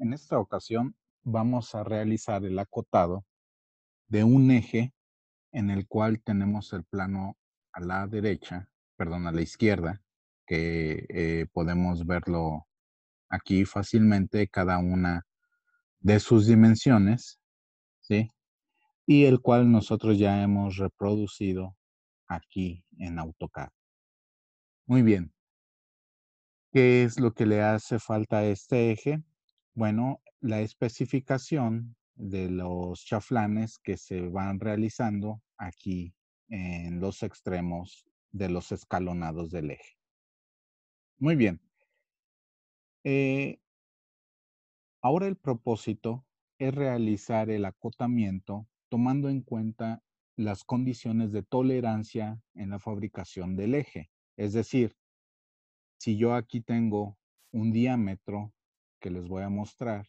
En esta ocasión vamos a realizar el acotado de un eje en el cual tenemos el plano a la derecha, perdón, a la izquierda, que podemos verlo aquí fácilmente, cada una de sus dimensiones, ¿sí? Y el cual nosotros ya hemos reproducido aquí en AutoCAD. Muy bien, ¿qué es lo que le hace falta a este eje? Bueno, la especificación de los chaflanes que se van realizando aquí en los extremos de los escalonados del eje. Muy bien. eh, Ahora el propósito es realizar el acotamiento tomando en cuenta las condiciones de tolerancia en la fabricación del eje. Es decir, si yo aquí tengo un diámetro que les voy a mostrar,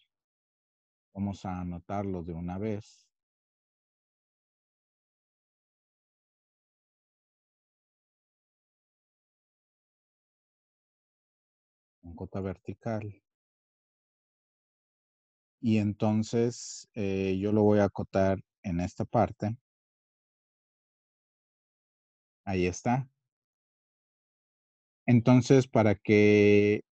vamos a anotarlo de una vez. En cota vertical. Y entonces yo lo voy a acotar en esta parte. Ahí está. Entonces, para que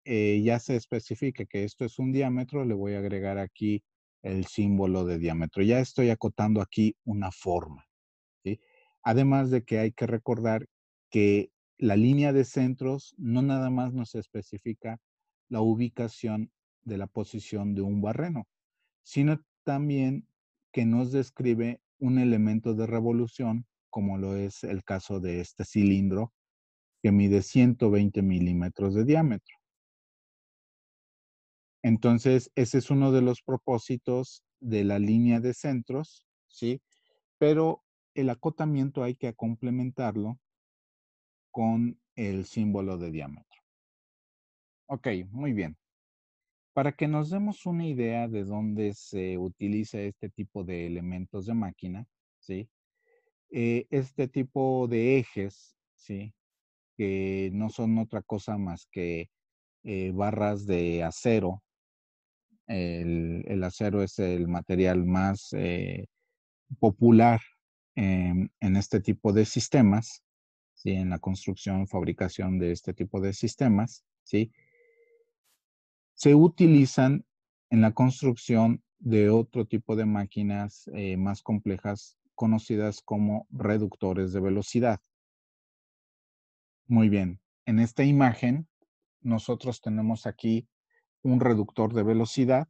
ya se especifique que esto es un diámetro, le voy a agregar aquí el símbolo de diámetro. Ya estoy acotando aquí una forma, ¿sí? Además de que hay que recordar que la línea de centros no nada más nos especifica la ubicación de la posición de un barreno, sino también que nos describe un elemento de revolución, como lo es el caso de este cilindro que mide 120 milímetros de diámetro. Entonces, ese es uno de los propósitos de la línea de centros, ¿sí? Pero el acotamiento hay que complementarlo con el símbolo de diámetro. Ok, muy bien. Para que nos demos una idea de dónde se utiliza este tipo de elementos de máquina, ¿sí? Este tipo de ejes, ¿sí? Que no son otra cosa más que barras de acero. El acero es el material más popular en este tipo de sistemas, ¿sí? En la construcción, fabricación de este tipo de sistemas, ¿sí? Se utilizan en la construcción de otro tipo de máquinas más complejas conocidas como reductores de velocidad. Muy bien. En esta imagen, nosotros tenemos aquí un reductor de velocidad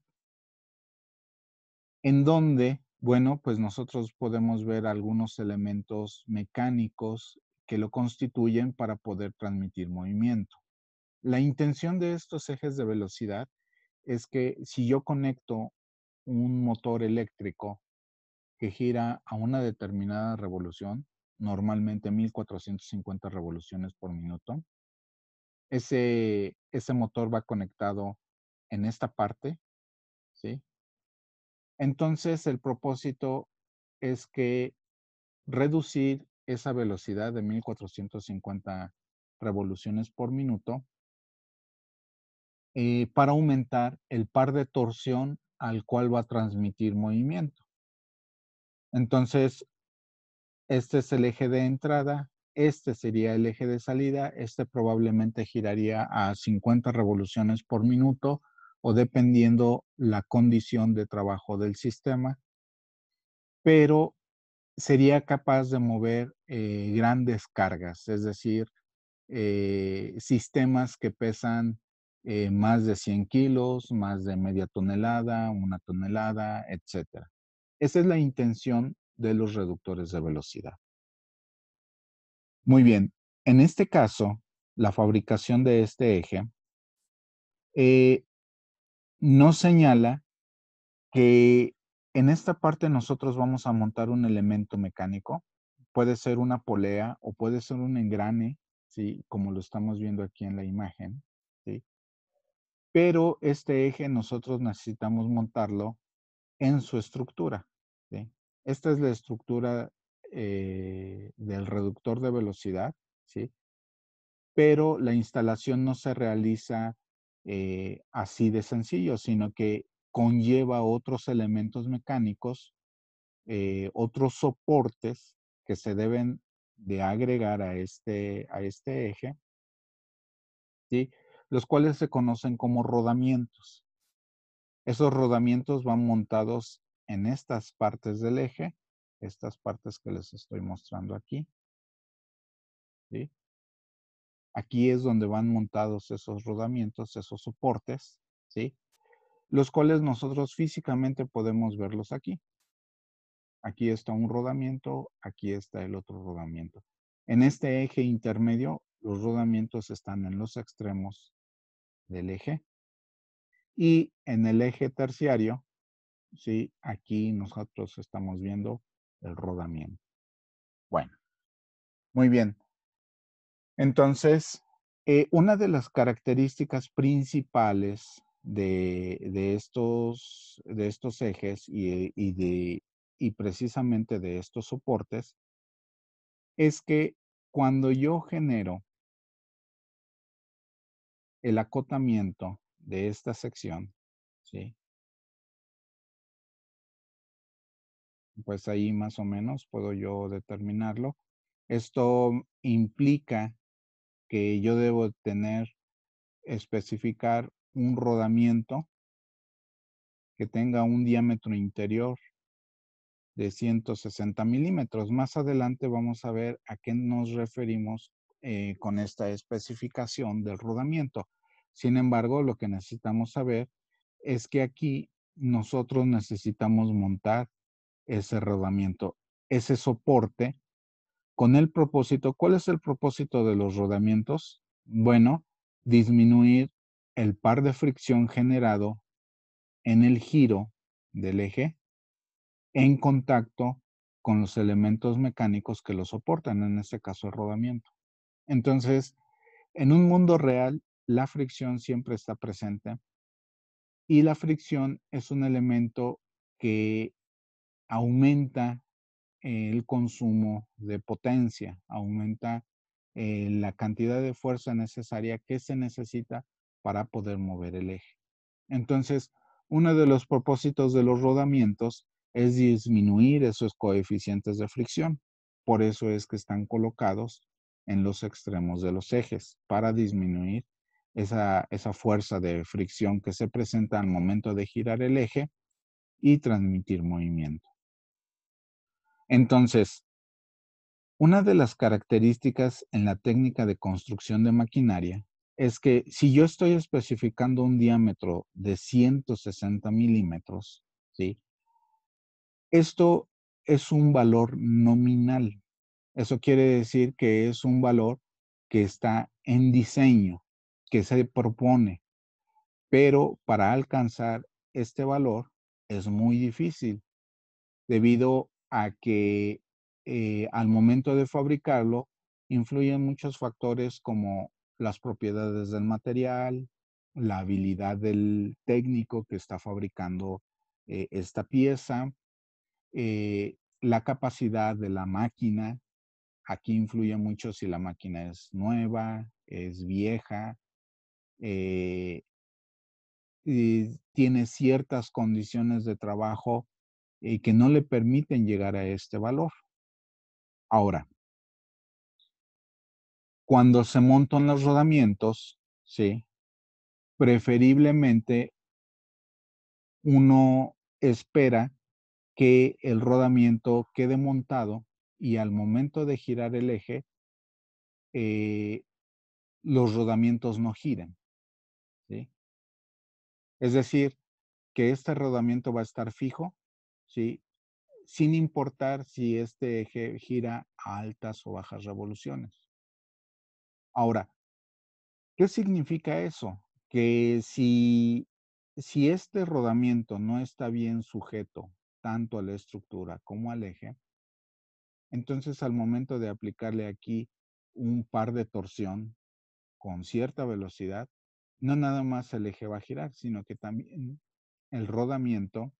en donde, bueno, pues nosotros podemos ver algunos elementos mecánicos que lo constituyen para poder transmitir movimiento. La intención de estos ejes de velocidad es que si yo conecto un motor eléctrico que gira a una determinada revolución, normalmente 1450 revoluciones por minuto, ese motor va conectado en esta parte, ¿sí? Entonces, el propósito es que reducir esa velocidad de 1450 revoluciones por minuto para aumentar el par de torsión al cual va a transmitir movimiento. Entonces, este es el eje de entrada, este sería el eje de salida, este probablemente giraría a 50 revoluciones por minuto o dependiendo la condición de trabajo del sistema, pero sería capaz de mover grandes cargas, es decir, sistemas que pesan más de 100 kilos, más de media tonelada, una tonelada, etcétera. Esa es la intención de los reductores de velocidad. Muy bien, en este caso, la fabricación de este eje eh, nos señala que en esta parte nosotros vamos a montar un elemento mecánico, puede ser una polea o puede ser un engrane, ¿sí? Como lo estamos viendo aquí en la imagen, ¿sí? Pero este eje nosotros necesitamos montarlo en su estructura, ¿sí? Esta es la estructura del reductor de velocidad, ¿sí? Pero la instalación no se realiza así de sencillo, sino que conlleva otros elementos mecánicos, otros soportes que se deben de agregar a este eje, ¿sí? Los cuales se conocen como rodamientos. Esos rodamientos van montados en estas partes del eje, estas partes que les estoy mostrando aquí, ¿sí? Aquí es donde van montados esos rodamientos, esos soportes, ¿sí? Los cuales nosotros físicamente podemos verlos aquí. Aquí está un rodamiento, aquí está el otro rodamiento. En este eje intermedio, los rodamientos están en los extremos del eje. Y en el eje terciario, ¿sí? Aquí nosotros estamos viendo el rodamiento. Bueno, muy bien. Entonces, una de las características principales de estos ejes y precisamente de estos soportes es que cuando yo genero el acotamiento de esta sección, ¿sí? Pues ahí más o menos puedo yo determinarlo. Esto implica que yo debo especificar un rodamiento que tenga un diámetro interior de 160 milímetros. Más adelante vamos a ver a qué nos referimos con esta especificación del rodamiento. Sin embargo, lo que necesitamos saber es que aquí nosotros necesitamos montar ese rodamiento, ese soporte, con el propósito. ¿Cuál es el propósito de los rodamientos? Bueno, disminuir el par de fricción generado en el giro del eje en contacto con los elementos mecánicos que lo soportan, en este caso el rodamiento. Entonces, en un mundo real, la fricción siempre está presente y la fricción es un elemento que aumenta el consumo de potencia, aumenta la cantidad de fuerza necesaria que se necesita para poder mover el eje. Entonces, uno de los propósitos de los rodamientos es disminuir esos coeficientes de fricción. Por eso es que están colocados en los extremos de los ejes, para disminuir esa fuerza de fricción que se presenta al momento de girar el eje y transmitir movimiento. Entonces, una de las características en la técnica de construcción de maquinaria es que si yo estoy especificando un diámetro de 160 milímetros, ¿sí? Esto es un valor nominal. Eso quiere decir que es un valor que está en diseño, que se propone, pero para alcanzar este valor es muy difícil debido a que al momento de fabricarlo influyen muchos factores como las propiedades del material, la habilidad del técnico que está fabricando esta pieza, la capacidad de la máquina. Aquí influye mucho si la máquina es nueva, es vieja, eh, y tiene ciertas condiciones de trabajo que no le permiten llegar a este valor. Ahora, cuando se montan los rodamientos, ¿sí? Preferiblemente uno espera que el rodamiento quede montado y al momento de girar el eje, eh, los rodamientos no giren, ¿sí? Es decir, que este rodamiento va a estar fijo, ¿sí? Sin importar si este eje gira a altas o bajas revoluciones. Ahora, ¿qué significa eso? Que si este rodamiento no está bien sujeto tanto a la estructura como al eje, entonces al momento de aplicarle aquí un par de torsión con cierta velocidad, no nada más el eje va a girar, sino que también el rodamiento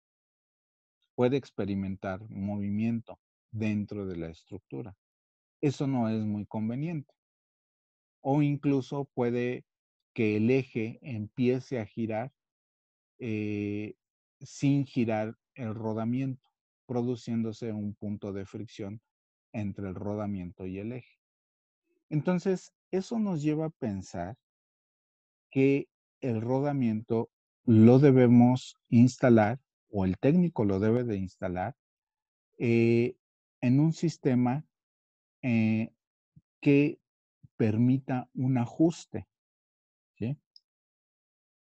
puede experimentar movimiento dentro de la estructura. Eso no es muy conveniente. O incluso puede que el eje empiece a girar sin girar el rodamiento, produciéndose un punto de fricción entre el rodamiento y el eje. Entonces, eso nos lleva a pensar que el rodamiento lo debemos instalar, o el técnico lo debe de instalar, eh, en un sistema eh, que permita un ajuste, ¿sí?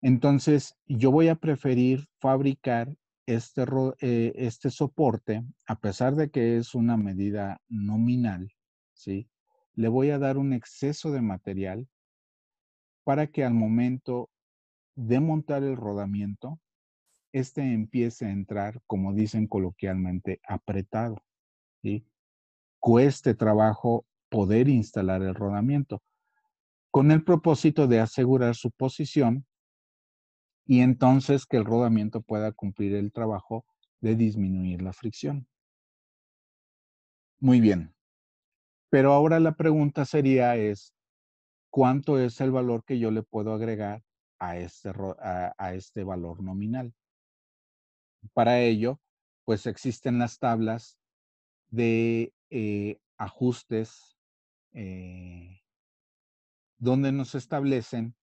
Entonces, yo voy a preferir fabricar este soporte, a pesar de que es una medida nominal, ¿sí? Le voy a dar un exceso de material para que al momento de montar el rodamiento, este empiece a entrar, como dicen coloquialmente, apretado, ¿sí? Cueste trabajo poder instalar el rodamiento, con el propósito de asegurar su posición y entonces que el rodamiento pueda cumplir el trabajo de disminuir la fricción. Muy bien, pero ahora la pregunta sería es, ¿cuánto es el valor que yo le puedo agregar a este valor nominal? Para ello, pues existen las tablas de ajustes donde nos establecen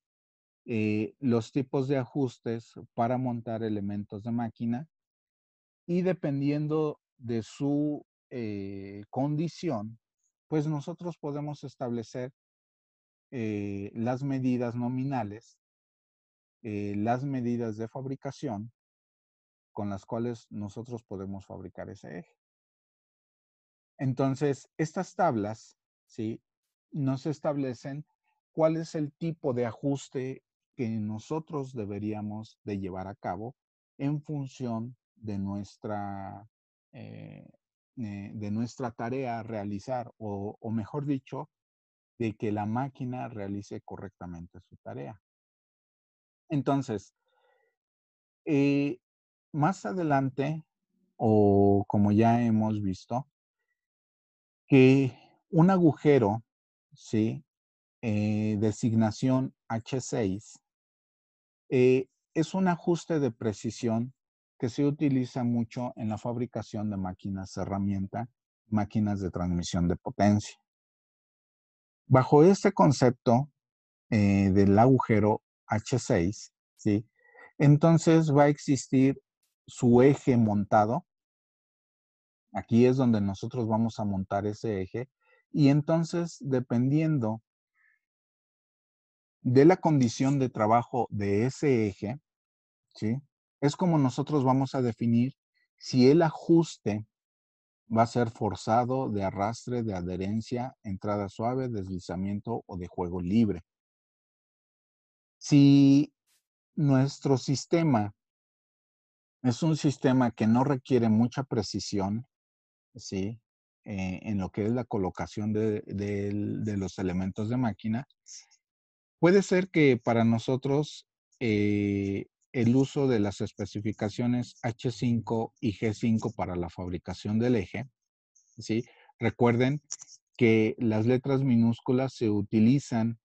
los tipos de ajustes para montar elementos de máquina y dependiendo de su condición, pues nosotros podemos establecer las medidas nominales, las medidas de fabricación con las cuales nosotros podemos fabricar ese eje. Entonces, estas tablas, ¿sí? Nos establecen cuál es el tipo de ajuste que nosotros deberíamos de llevar a cabo en función eh, de nuestra tarea a realizar, o mejor dicho, de que la máquina realice correctamente su tarea. Entonces, eh, más adelante, o como ya hemos visto, que un agujero, ¿sí? Designación H6, es un ajuste de precisión que se utiliza mucho en la fabricación de máquinas herramienta, máquinas de transmisión de potencia. Bajo este concepto del agujero H6, ¿sí? Entonces va a existir su eje montado. Aquí es donde nosotros vamos a montar ese eje y entonces, dependiendo de la condición de trabajo de ese eje, ¿sí? Es como nosotros vamos a definir si el ajuste va a ser forzado, de arrastre, de adherencia, entrada suave, deslizamiento o de juego libre. Si nuestro sistema es un sistema que no requiere mucha precisión, ¿sí? En lo que es la colocación de los elementos de máquina, puede ser que para nosotros el uso de las especificaciones H5 y G5 para la fabricación del eje, ¿sí? Recuerden que las letras minúsculas se utilizan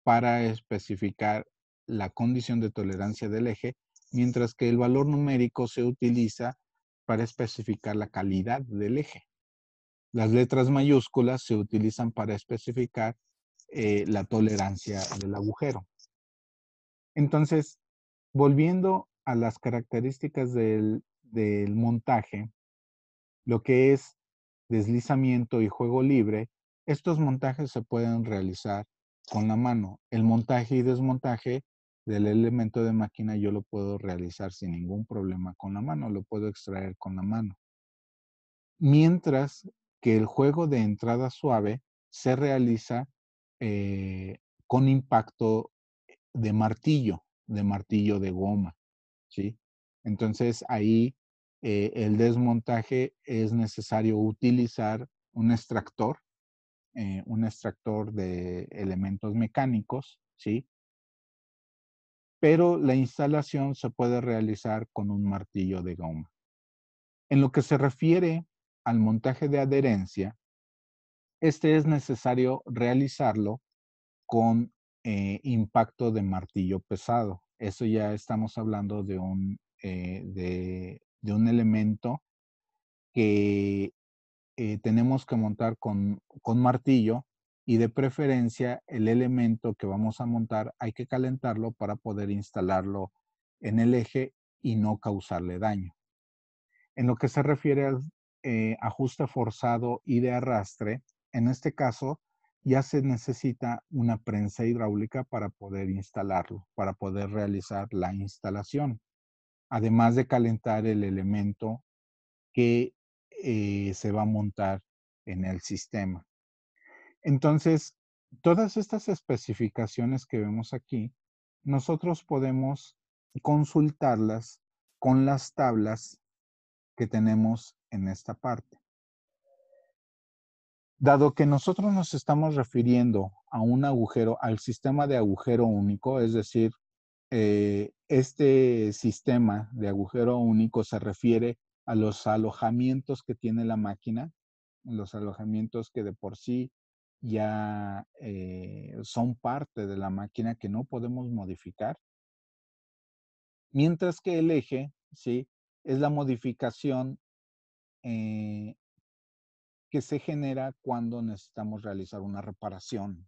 para especificar la condición de tolerancia del eje, mientras que el valor numérico se utiliza para especificar la calidad del eje. Las letras mayúsculas se utilizan para especificar la tolerancia del agujero. Entonces, volviendo a las características del montaje, lo que es deslizamiento y juego libre, estos montajes se pueden realizar con la mano. El montaje y desmontaje del elemento de máquina yo lo puedo realizar sin ningún problema con la mano, lo puedo extraer con la mano. Mientras que el juego de entrada suave se realiza con impacto de martillo de goma, ¿sí? Entonces ahí el desmontaje es necesario utilizar un extractor de elementos mecánicos, ¿sí? Pero la instalación se puede realizar con un martillo de goma. En lo que se refiere al montaje de adherencia, este es necesario realizarlo con impacto de martillo pesado. Eso ya estamos hablando de un de un elemento que tenemos que montar con martillo, y de preferencia el elemento que vamos a montar hay que calentarlo para poder instalarlo en el eje y no causarle daño. En lo que se refiere al ajuste forzado y de arrastre, en este caso ya se necesita una prensa hidráulica para poder instalarlo, para poder realizar la instalación, además de calentar el elemento que se va a montar en el sistema. Entonces, todas estas especificaciones que vemos aquí, nosotros podemos consultarlas con las tablas que tenemos en esta parte. Dado que nosotros nos estamos refiriendo a un agujero, al sistema de agujero único, es decir, este sistema de agujero único se refiere a los alojamientos que tiene la máquina, los alojamientos que de por sí ya son parte de la máquina que no podemos modificar, mientras que el eje, ¿sí? Es la modificación eh, que se genera cuando necesitamos realizar una reparación,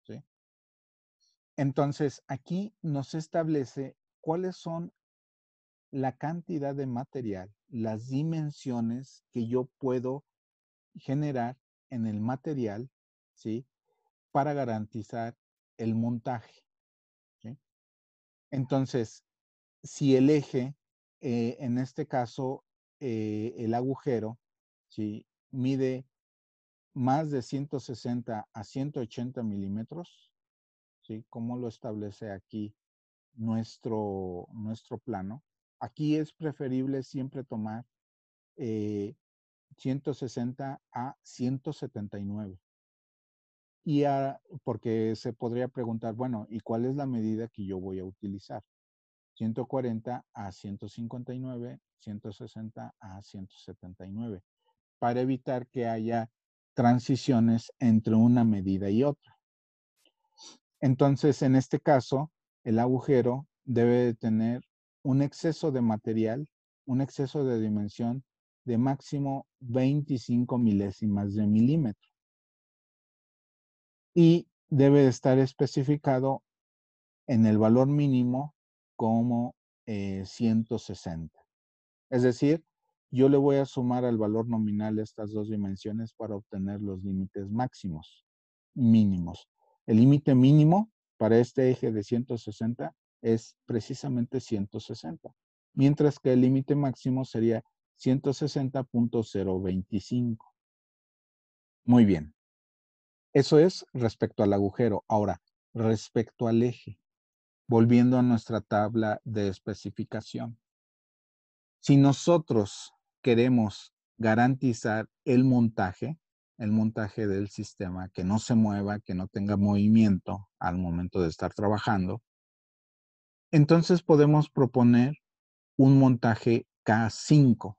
¿sí? Entonces, aquí nos establece cuáles son la cantidad de material, las dimensiones que yo puedo generar en el material, ¿sí? Para garantizar el montaje, ¿sí? Entonces, si el eje, en este caso, el agujero, ¿sí? Mide más de 160 a 180 milímetros, ¿sí? Como lo establece aquí nuestro plano. Aquí es preferible siempre tomar 160 a 179. Porque se podría preguntar, bueno, ¿y cuál es la medida que yo voy a utilizar? 140 a 159, 160 a 179, para evitar que haya transiciones entre una medida y otra. Entonces, en este caso, el agujero debe de tener un exceso de material, un exceso de dimensión de máximo 25 milésimas de milímetro. Y debe de estar especificado en el valor mínimo como 160. Es decir, yo le voy a sumar al valor nominal estas dos dimensiones para obtener los límites máximos, mínimos. El límite mínimo para este eje de 160 es precisamente 160, mientras que el límite máximo sería 160.025. Muy bien. Eso es respecto al agujero. Ahora, respecto al eje, volviendo a nuestra tabla de especificación. Si nosotros queremos garantizar el montaje del sistema, que no se mueva, que no tenga movimiento al momento de estar trabajando, entonces podemos proponer un montaje K5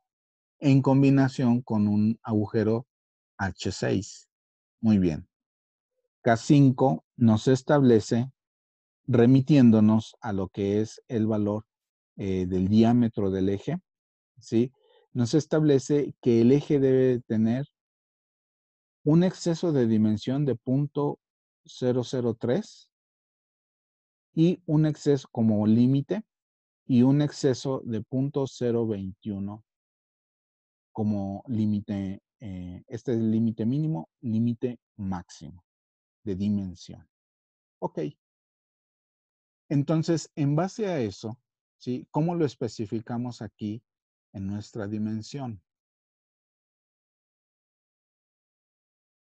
en combinación con un agujero H6. Muy bien. K5 nos establece, remitiéndonos a lo que es el valor del diámetro del eje, ¿sí? Nos establece que el eje debe tener un exceso de dimensión de 0.003 y un exceso como límite, y un exceso de 0.021 como límite, este es el límite mínimo, límite máximo de dimensión. Ok. Entonces, en base a eso, ¿sí? ¿Cómo lo especificamos aquí en nuestra dimensión?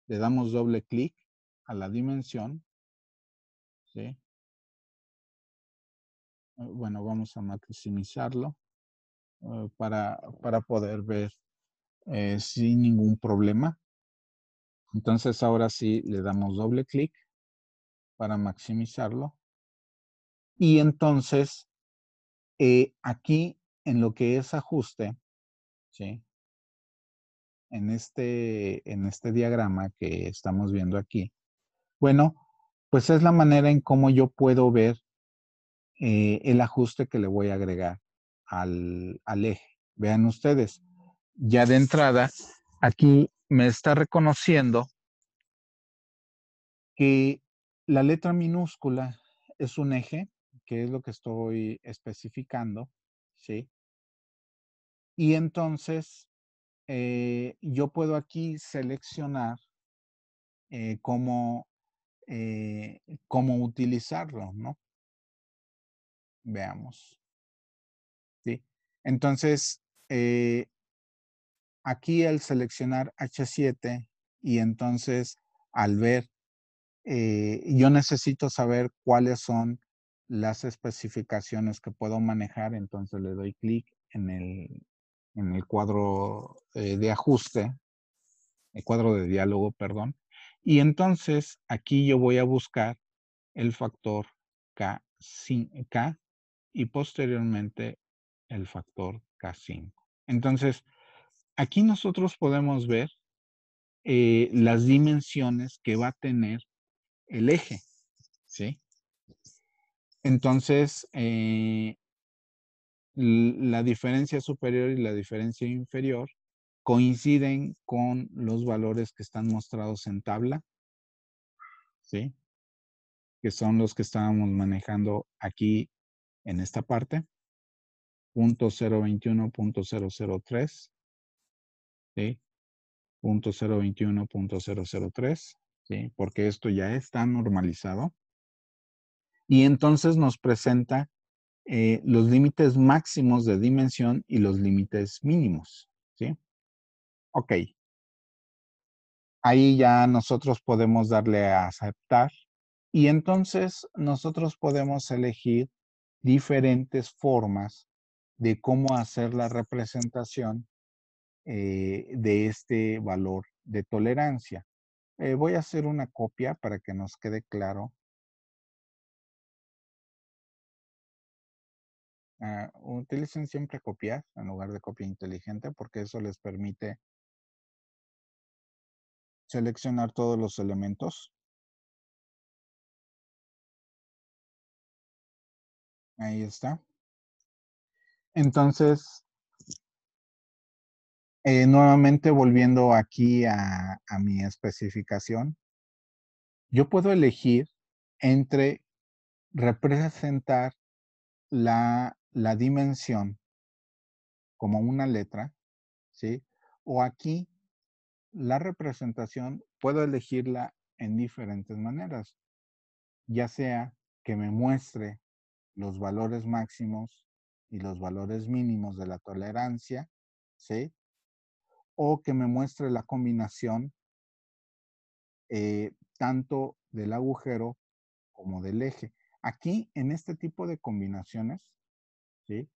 Le damos doble clic a la dimensión, ¿sí? Bueno, vamos a maximizarlo para poder ver sin ningún problema. Entonces, ahora sí le damos doble clic para maximizarlo. Y entonces, aquí en lo que es ajuste, ¿sí? En este diagrama que estamos viendo aquí, bueno, pues es la manera en cómo yo puedo ver el ajuste que le voy a agregar al eje. Vean ustedes, ya de entrada, aquí me está reconociendo que la letra minúscula es un eje, que es lo que estoy especificando, ¿sí? Y entonces, yo puedo aquí seleccionar eh, cómo, cómo utilizarlo, ¿no? Veamos, ¿sí? Entonces, aquí al seleccionar H7 y entonces al ver, yo necesito saber cuáles son las especificaciones que puedo manejar, entonces le doy clic en el cuadro de ajuste, el cuadro de diálogo, perdón, y entonces aquí yo voy a buscar el factor K y posteriormente el factor K5. Entonces, aquí nosotros podemos ver las dimensiones que va a tener el eje, ¿sí? Entonces, la diferencia superior y la diferencia inferior coinciden con los valores que están mostrados en tabla, ¿sí? Que son los que estábamos manejando aquí en esta parte, punto 021, punto 003, ¿sí? Punto 021, punto 003, ¿sí? Porque esto ya está normalizado. Y entonces nos presenta los límites máximos de dimensión y los límites mínimos, ¿sí? Ok, ahí ya nosotros podemos darle a aceptar y entonces nosotros podemos elegir diferentes formas de cómo hacer la representación de este valor de tolerancia. Voy a hacer una copia para que nos quede claro. Utilicen siempre copiar en lugar de copia inteligente porque eso les permite seleccionar todos los elementos. Ahí está. Entonces, nuevamente volviendo aquí a mi especificación, yo puedo elegir entre representar la dimensión como una letra, ¿sí? O aquí la representación puedo elegirla en diferentes maneras, ya sea que me muestre los valores máximos y los valores mínimos de la tolerancia, ¿sí? O que me muestre la combinación tanto del agujero como del eje. Aquí, en este tipo de combinaciones, ¿sí?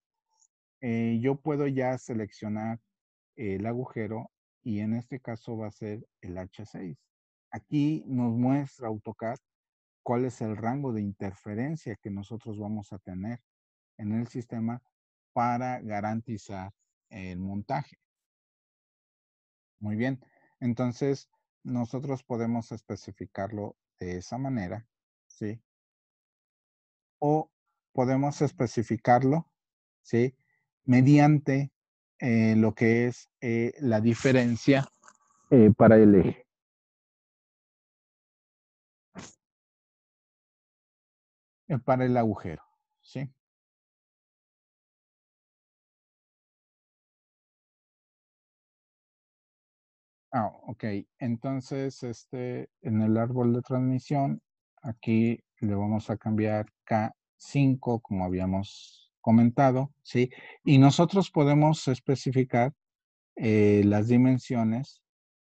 Yo puedo ya seleccionar el agujero y en este caso va a ser el H6. Aquí nos muestra AutoCAD cuál es el rango de interferencia que nosotros vamos a tener en el sistema para garantizar el montaje. Muy bien, entonces nosotros podemos especificarlo de esa manera, ¿sí? O podemos especificarlo, ¿sí? Mediante lo que es la diferencia para el eje. Para el agujero, ¿sí? Ok. Entonces, en el árbol de transmisión, aquí le vamos a cambiar K5, como habíamos comentado, ¿sí? Y nosotros podemos especificar las dimensiones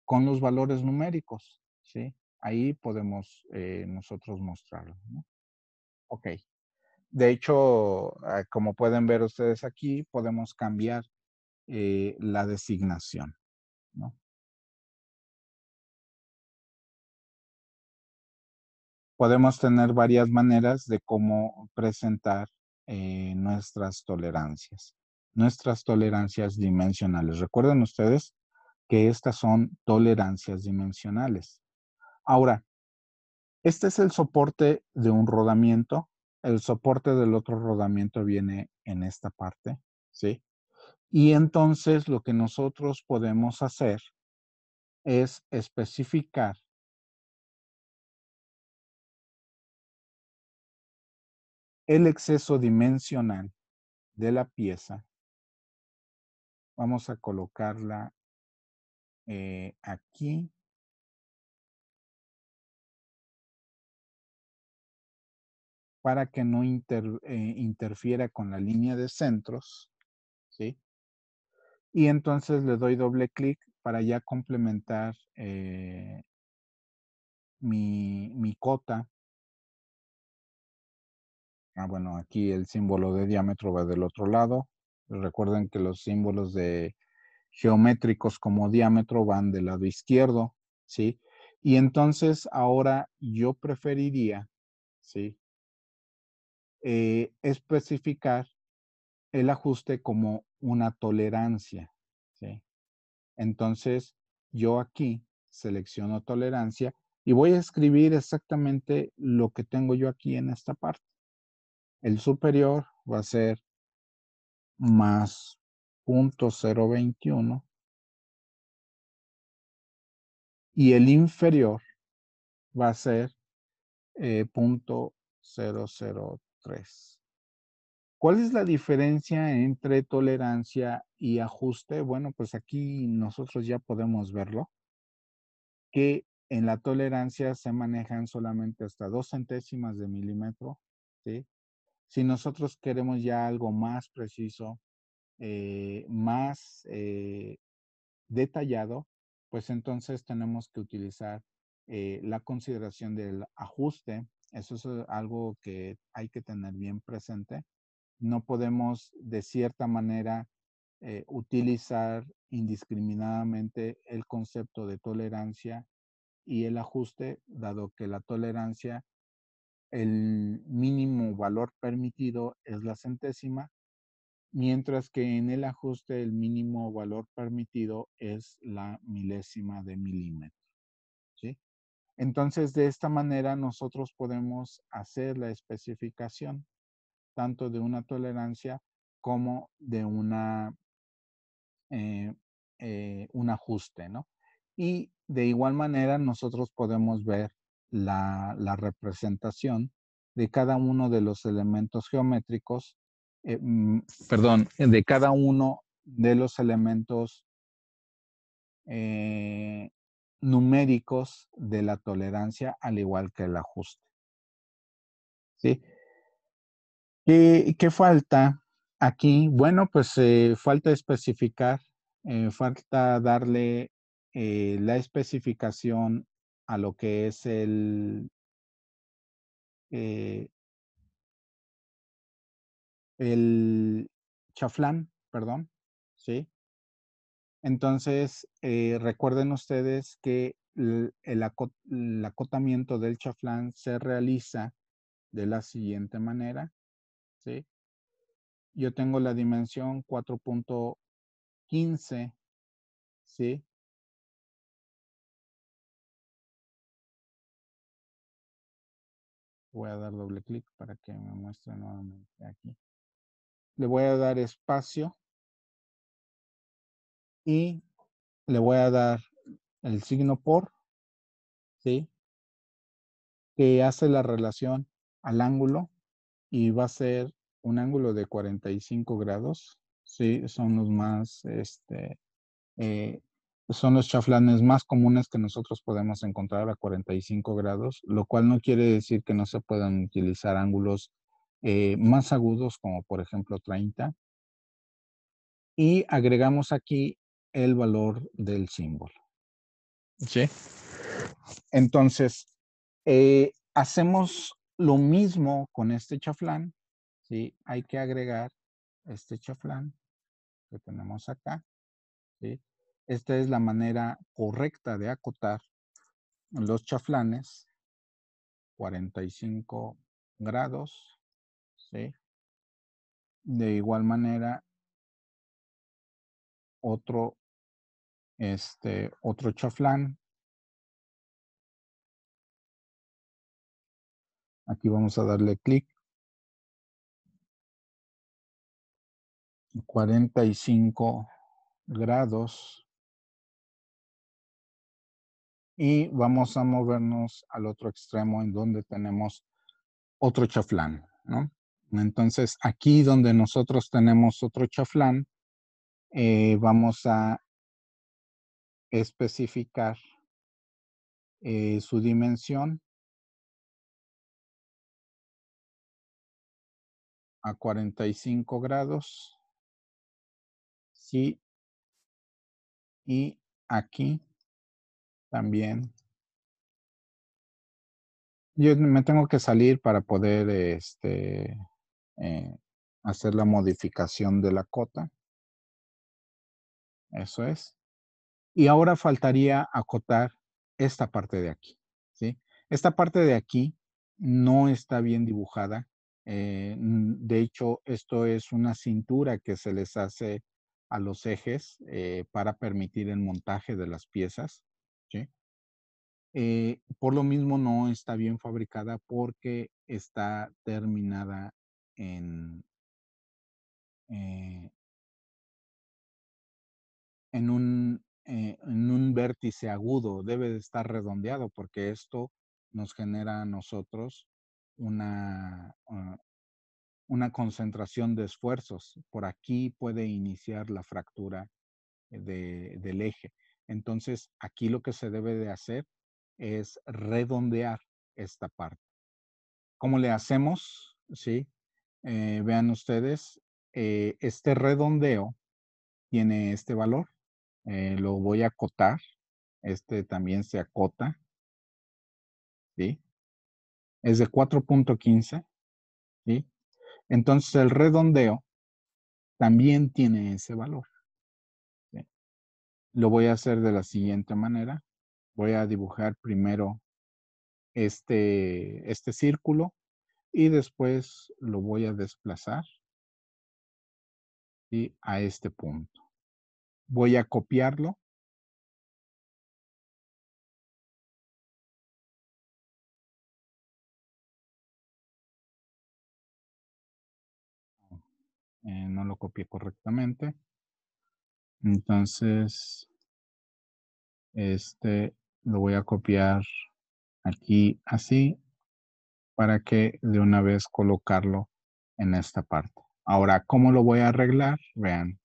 con los valores numéricos, ¿sí? Ahí podemos nosotros mostrarlo, ¿no? Ok. De hecho, como pueden ver ustedes aquí, podemos cambiar la designación, ¿no? Podemos tener varias maneras de cómo presentar nuestras tolerancias dimensionales. Recuerden ustedes que estas son tolerancias dimensionales. Ahora, este es el soporte de un rodamiento. El soporte del otro rodamiento viene en esta parte, ¿sí? Y entonces lo que nosotros podemos hacer es especificar el exceso dimensional de la pieza. Vamos a colocarla aquí para que no interfiera con la línea de centros, ¿sí? Y entonces le doy doble clic para ya complementar mi cota. Bueno, aquí el símbolo de diámetro va del otro lado. Recuerden que los símbolos de geométricos como diámetro van del lado izquierdo, ¿sí? Y entonces ahora yo preferiría, ¿sí? Especificar el ajuste como una tolerancia, ¿sí? Entonces, yo aquí selecciono tolerancia y voy a escribir exactamente lo que tengo yo aquí en esta parte. El superior va a ser más 0.021 y el inferior va a ser 0.003. ¿Cuál es la diferencia entre tolerancia y ajuste? Bueno, pues aquí nosotros ya podemos verlo, que en la tolerancia se manejan solamente hasta 2 centésimas de milímetro, ¿sí? Si nosotros queremos ya algo más preciso, más detallado, pues entonces tenemos que utilizar la consideración del ajuste. Eso es algo que hay que tener bien presente. No podemos de cierta manera utilizar indiscriminadamente el concepto de tolerancia y el ajuste, dado que la tolerancia, el mínimo valor permitido es la centésima, mientras que en el ajuste el mínimo valor permitido es la milésima de milímetro, ¿sí? Entonces, de esta manera nosotros podemos hacer la especificación tanto de una tolerancia como de eh, un ajuste, ¿no? Y de igual manera nosotros podemos ver la representación de cada uno de los elementos geométricos, perdón, de cada uno de los elementos eh, numéricos de la tolerancia, al igual que el ajuste, ¿sí? ¿Qué falta aquí? Bueno, pues falta especificar, falta darle la especificación a lo que es eh, el chaflán, perdón, ¿sí? Entonces, recuerden ustedes que el acotamiento del chaflán se realiza de la siguiente manera, ¿sí? Yo tengo la dimensión 4.15, ¿sí? Voy a dar doble clic para que me muestre nuevamente aquí. Le voy a dar espacio y le voy a dar el signo por, ¿sí? Que hace la relación al ángulo y va a ser un ángulo de 45 grados, ¿sí? Son los más, eh, son los chaflanes más comunes que nosotros podemos encontrar a 45 grados, lo cual no quiere decir que no se puedan utilizar ángulos más agudos, como por ejemplo 30, y agregamos aquí el valor del símbolo. ¿Sí? Entonces, hacemos lo mismo con este chaflán, ¿sí? Hay que agregar este chaflán que tenemos acá, ¿sí? Esta es la manera correcta de acotar los chaflanes, 45 grados, ¿sí? De igual manera, otro, otro chaflán. Aquí vamos a darle clic 45 grados. Y vamos a movernos al otro extremo en donde tenemos otro chaflán, ¿no? Entonces, aquí donde nosotros tenemos otro chaflán, vamos a especificar su dimensión a 45 grados, sí, y aquí también. Yo me tengo que salir para poder eh, hacer la modificación de la cota, eso es. Y ahora faltaría acotar esta parte de aquí, ¿sí? Esta parte de aquí no está bien dibujada. De hecho, esto es una cintura que se les hace a los ejes para permitir el montaje de las piezas, ¿sí? Por lo mismo no está bien fabricada porque está terminada en, eh, en un vértice agudo, debe de estar redondeado, porque esto nos genera a nosotros una concentración de esfuerzos. Por aquí puede iniciar la fractura del eje. Entonces, aquí lo que se debe de hacer es redondear esta parte. ¿Cómo le hacemos? Sí, vean ustedes, este redondeo tiene este valor. Lo voy a acotar. Este también se acota, ¿sí? Es de 4.15, ¿sí? Entonces el redondeo también tiene ese valor, ¿sí? Lo voy a hacer de la siguiente manera. Voy a dibujar primero este círculo y después lo voy a desplazar, ¿sí? A este punto. Voy a copiarlo. No lo copié correctamente. Entonces, lo voy a copiar aquí así para que de una vez colocarlo en esta parte. Ahora, ¿cómo lo voy a arreglar? Vean,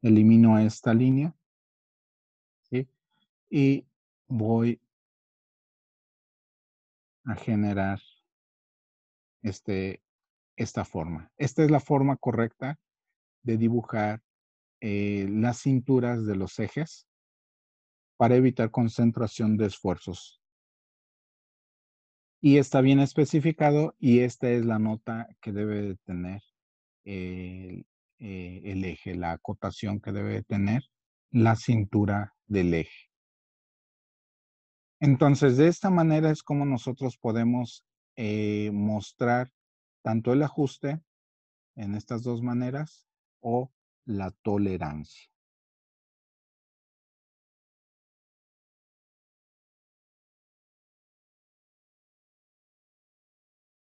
elimino esta línea, ¿sí? Y voy a generar este, esta forma. Esta es la forma correcta de dibujar las cinturas de los ejes para evitar concentración de esfuerzos. Y está bien especificado y esta es la nota que debe de tener el, el eje, la acotación que debe de tener la cintura del eje. Entonces, de esta manera es como nosotros podemos mostrar tanto el ajuste en estas dos maneras o la tolerancia.